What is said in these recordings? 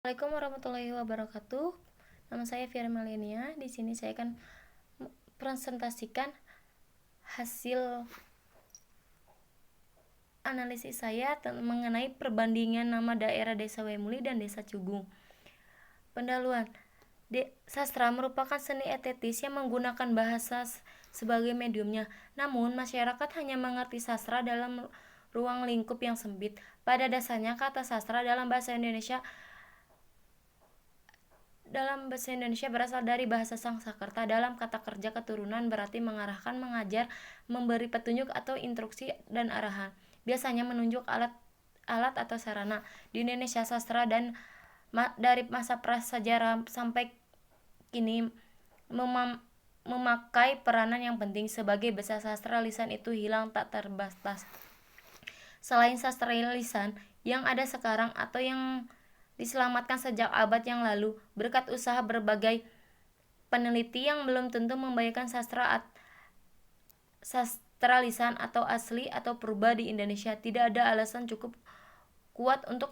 Assalamualaikum warahmatullahi wabarakatuh. Nama saya Fira Malenia. Di sini saya akan presentasikan hasil analisis saya mengenai perbandingan nama daerah Desa Wemuli dan Desa Cugung. Pendahuluan. Sastra merupakan seni estetis yang menggunakan bahasa sebagai mediumnya. Namun, masyarakat hanya mengerti sastra dalam ruang lingkup yang sempit. Pada dasarnya, kata sastra dalam bahasa Indonesia berasal dari bahasa Sanskerta. Dalam kata kerja keturunan berarti mengarahkan, mengajar, memberi petunjuk atau instruksi dan arahan. Biasanya menunjuk alat atau sarana. Di Indonesia, sastra dan dari masa prasejarah sampai kini memakai peranan yang penting. Sebagai besar sastra lisan itu hilang tak terbatas. Selain sastra lisan yang ada sekarang atau yang diselamatkan sejak abad yang lalu, berkat usaha berbagai peneliti yang belum tentu membayangkan sastra lisan atau asli atau purba di Indonesia, tidak ada alasan cukup kuat untuk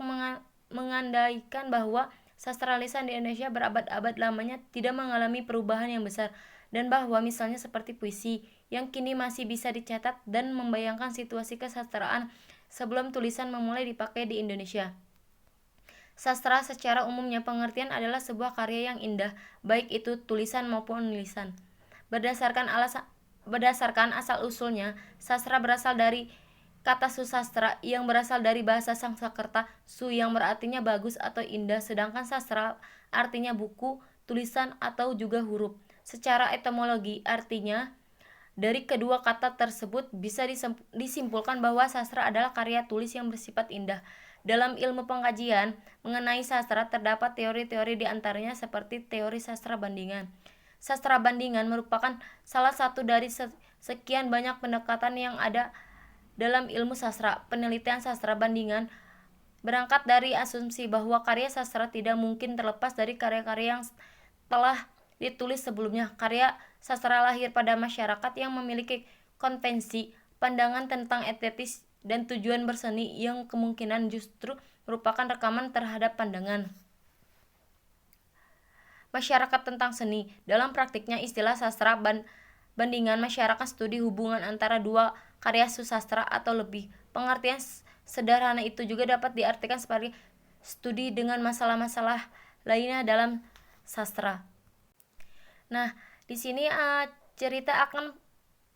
mengandaikan bahwa sastra lisan di Indonesia berabad-abad lamanya tidak mengalami perubahan yang besar, dan bahwa misalnya seperti puisi yang kini masih bisa dicatat dan membayangkan situasi kesastraan sebelum tulisan memulai dipakai di Indonesia. Sastra secara umumnya pengertian adalah sebuah karya yang indah, baik itu tulisan maupun lisan. Berdasarkan asal-usulnya, sastra berasal dari kata susastra yang berasal dari bahasa Sanskerta, su yang berartinya bagus atau indah, sedangkan sastra artinya buku, tulisan atau juga huruf. Secara etimologi artinya, dari kedua kata tersebut bisa disimpulkan bahwa sastra adalah karya tulis yang bersifat indah. Dalam ilmu pengkajian mengenai sastra terdapat teori-teori di antaranya seperti teori sastra bandingan. Sastra bandingan merupakan salah satu dari sekian banyak pendekatan yang ada dalam ilmu sastra. Penelitian sastra bandingan berangkat dari asumsi bahwa karya sastra tidak mungkin terlepas dari karya-karya yang telah ditulis sebelumnya. Karya sastra lahir pada masyarakat yang memiliki konvensi, pandangan tentang estetis dan tujuan berseni yang kemungkinan justru merupakan rekaman terhadap pandangan masyarakat tentang seni. Dalam praktiknya, istilah sastra bandingan masyarakat studi hubungan antara dua karya susastra atau lebih. Pengertian sederhana itu juga dapat diartikan sebagai studi dengan masalah-masalah lainnya dalam sastra. Nah, di sini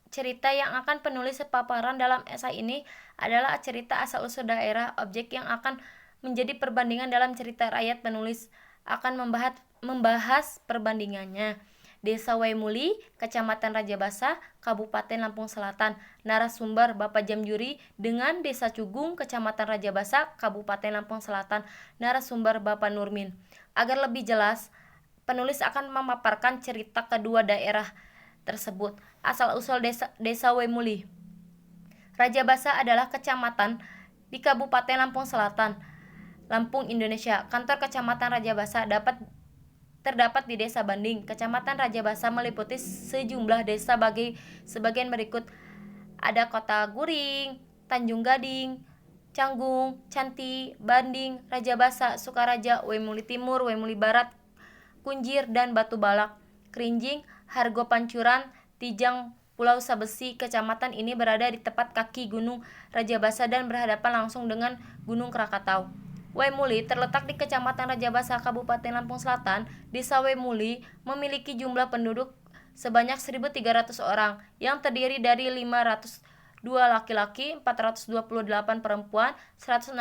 cerita yang akan penulis paparan dalam esai ini adalah cerita asal-usul daerah. Objek yang akan menjadi perbandingan dalam cerita rakyat. Penulis akan membahas perbandingannya. Desa Waimuli, Kecamatan Rajabasa, Kabupaten Lampung Selatan. Narasumber Bapak Jamjuri dengan Desa Cugung, Kecamatan Rajabasa, Kabupaten Lampung Selatan. Narasumber Bapak Nurmin. Agar lebih jelas, penulis akan memaparkan cerita kedua daerah tersebut. Asal-usul desa Wemuli. Rajabasa adalah kecamatan di Kabupaten Lampung Selatan, Lampung, Indonesia. Kantor Kecamatan Rajabasa terdapat di Desa Banding. Kecamatan Rajabasa meliputi sejumlah desa sebagian berikut. Ada Kota Guring, Tanjung Gading, Canggung, Canti, Banding, Rajabasa, Sukaraja, Wemuli Timur, Wemuli Barat, Kunjir, dan Batu Balak. Kerinjing, Hargo Pancuran, Tijang, Pulau Sabesi. Kecamatan ini berada di tepat kaki Gunung Rajabasa dan berhadapan langsung dengan Gunung Krakatau. Wemuli terletak di Kecamatan Rajabasa, Kabupaten Lampung Selatan. Desa Wemuli memiliki jumlah penduduk sebanyak 1.300 orang yang terdiri dari 502 laki-laki, 428 perempuan, 165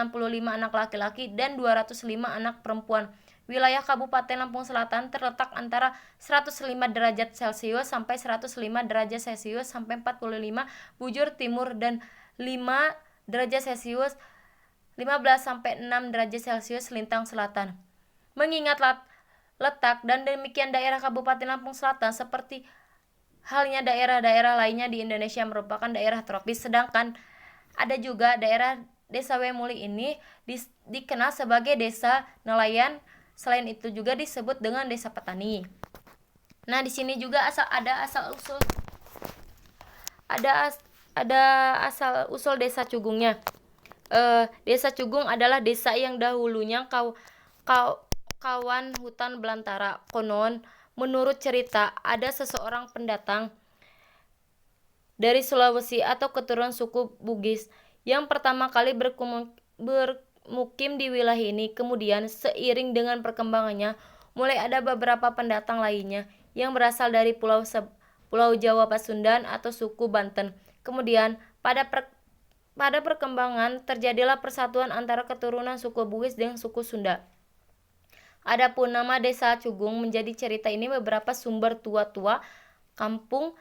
anak laki-laki, dan 205 anak perempuan. Wilayah Kabupaten Lampung Selatan terletak antara 105 derajat Celcius sampai 105 derajat Celcius sampai 45 bujur timur dan 5 derajat Celcius 15 sampai 6 derajat Celcius lintang selatan. Mengingat letak dan demikian daerah Kabupaten Lampung Selatan seperti halnya daerah-daerah lainnya di Indonesia merupakan daerah tropis, sedangkan ada juga daerah Desa Wemuli ini dikenal sebagai desa nelayan. Selain itu juga disebut dengan desa petani. Nah, di sini juga ada asal usul desa Cugungnya. Desa Cugung adalah desa yang dahulunya Kawan hutan belantara. Konon, menurut cerita, ada seseorang pendatang dari Sulawesi atau keturunan suku Bugis yang pertama kali bermukim di wilayah ini. Kemudian, seiring dengan perkembangannya, mulai ada beberapa pendatang lainnya yang berasal dari Pulau Jawa Pasundan atau suku Banten. Kemudian, pada perkembangan terjadilah persatuan antara keturunan suku Bugis dengan suku Sunda. Adapun nama desa Cugung menjadi cerita ini beberapa sumber tua-tua kampung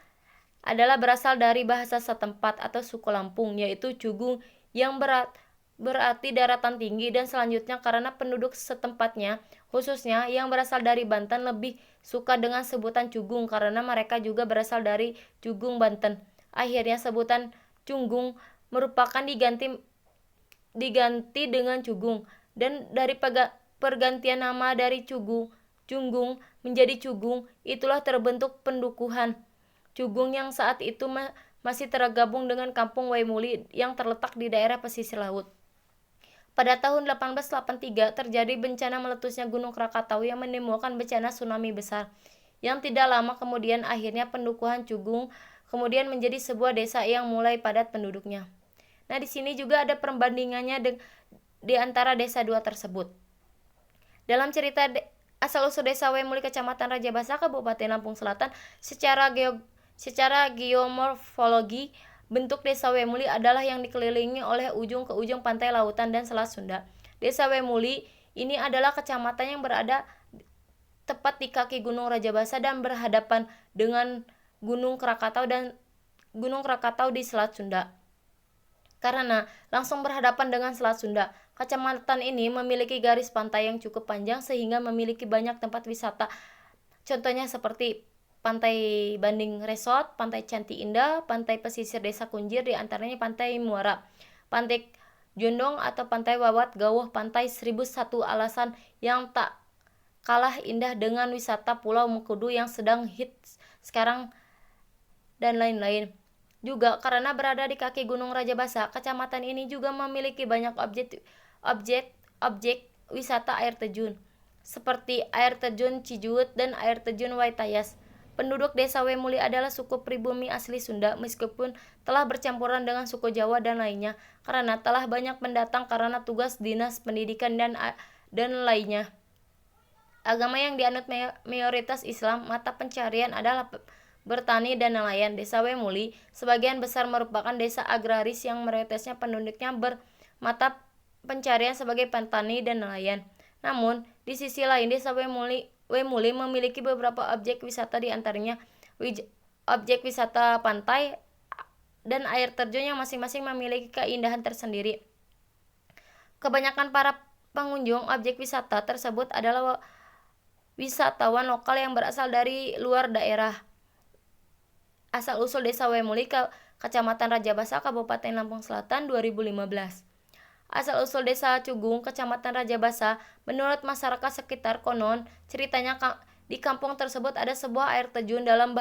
adalah berasal dari bahasa setempat atau suku Lampung, yaitu Cugung yang berarti daratan tinggi, dan selanjutnya karena penduduk setempatnya, khususnya yang berasal dari Banten, lebih suka dengan sebutan Cugung karena mereka juga berasal dari Cugung, Banten. Akhirnya sebutan Cunggung merupakan diganti dengan Cugung, dan dari pergantian nama dari Cunggung menjadi Cugung, itulah terbentuk pendukuhan Cugung yang saat itu masih tergabung dengan kampung Waimuli yang terletak di daerah pesisir laut. Pada tahun 1883 terjadi bencana meletusnya Gunung Krakatau yang menimbulkan bencana tsunami besar, yang tidak lama kemudian akhirnya pendukuhan Cugung kemudian menjadi sebuah desa yang mulai padat penduduknya. Nah, di sini juga ada perbandingannya di antara desa dua tersebut. Dalam cerita asal-usul desa Waimuli, Kecamatan Rajabasa, Kabupaten Lampung Selatan, secara geomorfologi, bentuk desa Waimuli adalah yang dikelilingi oleh ujung ke ujung pantai lautan dan Selat Sunda. Desa Waimuli ini adalah kecamatan yang berada tepat di kaki Gunung Rajabasa dan berhadapan dengan Gunung Krakatau di Selat Sunda. Karena langsung berhadapan dengan Selat Sunda, kecamatan ini memiliki garis pantai yang cukup panjang sehingga memiliki banyak tempat wisata. Contohnya seperti Pantai Banding Resort, Pantai Cantik Indah, Pantai Pesisir Desa Kunjir, di antaranya Pantai Muara, Pantai Jondong atau Pantai Wawat Gawuh, Pantai 1001 Alasan yang tak kalah indah dengan wisata Pulau Mekudu yang sedang hits sekarang, dan lain-lain. Juga karena berada di kaki Gunung Rajabasa, kecamatan ini juga memiliki banyak objek wisata air terjun, seperti air terjun Cijuut dan air terjun Waitayas. Penduduk desa Waimuli adalah suku pribumi asli Sunda, meskipun telah bercampuran dengan suku Jawa dan lainnya, karena telah banyak mendatang karena tugas dinas pendidikan dan lainnya. Agama yang dianut mayoritas Islam, mata pencarian adalah bertani dan nelayan. Desa Waimuli sebagian besar merupakan desa agraris yang mayoritasnya penduduknya bermata pencarian sebagai petani dan nelayan. Namun, di sisi lain desa Waimuli memiliki beberapa objek wisata, di antaranya objek wisata pantai dan air terjun yang masing-masing memiliki keindahan tersendiri. Kebanyakan para pengunjung objek wisata tersebut adalah wisatawan lokal yang berasal dari luar daerah. Asal-usul desa Waimuli, Kecamatan Rajabasa, Kabupaten Lampung Selatan, 2015. Asal-usul desa Cugung, Kecamatan Rajabasa, menurut masyarakat sekitar, konon ceritanya di kampung tersebut ada sebuah air terjun dalam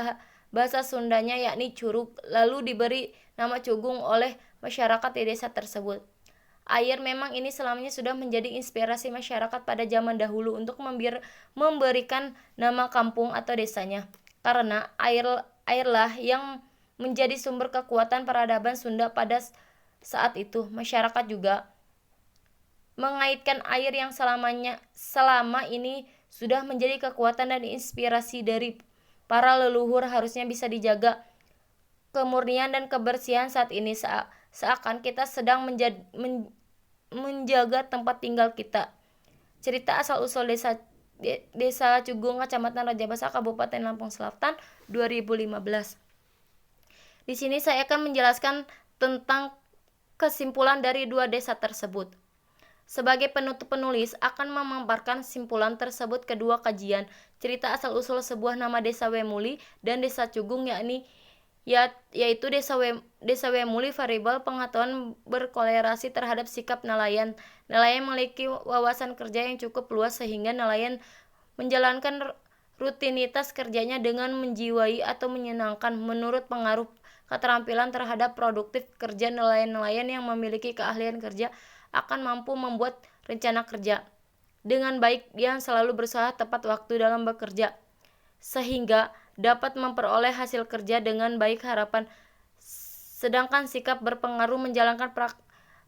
bahasa Sundanya yakni Curug, lalu diberi nama Cugung oleh masyarakat di desa tersebut. Air memang ini selamanya sudah menjadi inspirasi masyarakat pada zaman dahulu untuk memberikan nama kampung atau desanya, karena airlah yang menjadi sumber kekuatan peradaban Sunda pada saat itu. Masyarakat juga mengaitkan air yang selama ini sudah menjadi kekuatan dan inspirasi dari para leluhur harusnya bisa dijaga kemurnian dan kebersihan saat ini, seakan kita sedang menjaga tempat tinggal kita. Cerita asal-usul desa Cugung, Kecamatan Rajabasa, Kabupaten Lampung Selatan, 2015. Di sini saya akan menjelaskan tentang kesimpulan dari dua desa tersebut. Sebagai penutup, penulis akan memaparkan kesimpulan tersebut kedua kajian cerita asal-usul sebuah nama desa Waimuli dan desa Cugung, yaitu desa Waimuli variabel pengetahuan berkolerasi terhadap sikap nelayan. Nelayan memiliki wawasan kerja yang cukup luas sehingga nelayan menjalankan rutinitas kerjanya dengan menjiwai atau menyenangkan. Menurut pengaruh keterampilan terhadap produktif kerja, nelayan yang memiliki keahlian kerja akan mampu membuat rencana kerja dengan baik, dia selalu berusaha tepat waktu dalam bekerja sehingga dapat memperoleh hasil kerja dengan baik harapan. Sedangkan sikap berpengaruh menjalankan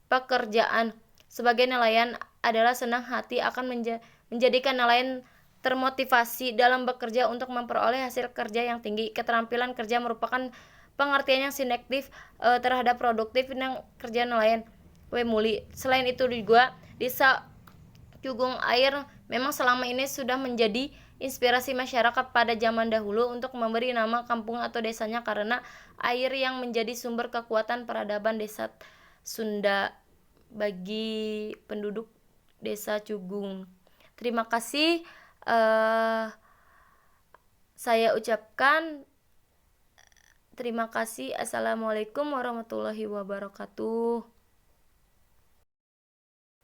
pekerjaan sebagai nelayan adalah senang hati akan menjadikan nelayan termotivasi dalam bekerja untuk memperoleh hasil kerja yang tinggi. Keterampilan kerja merupakan pengertian yang sinektif terhadap produktif yang kerja nelayan. Muli. Selain itu juga desa Cugong Air memang selama ini sudah menjadi inspirasi masyarakat pada zaman dahulu untuk memberi nama kampung atau desanya karena air yang menjadi sumber kekuatan peradaban desa Sunda bagi penduduk desa Cugung. Terima kasih saya ucapkan terima kasih. Assalamualaikum warahmatullahi wabarakatuh.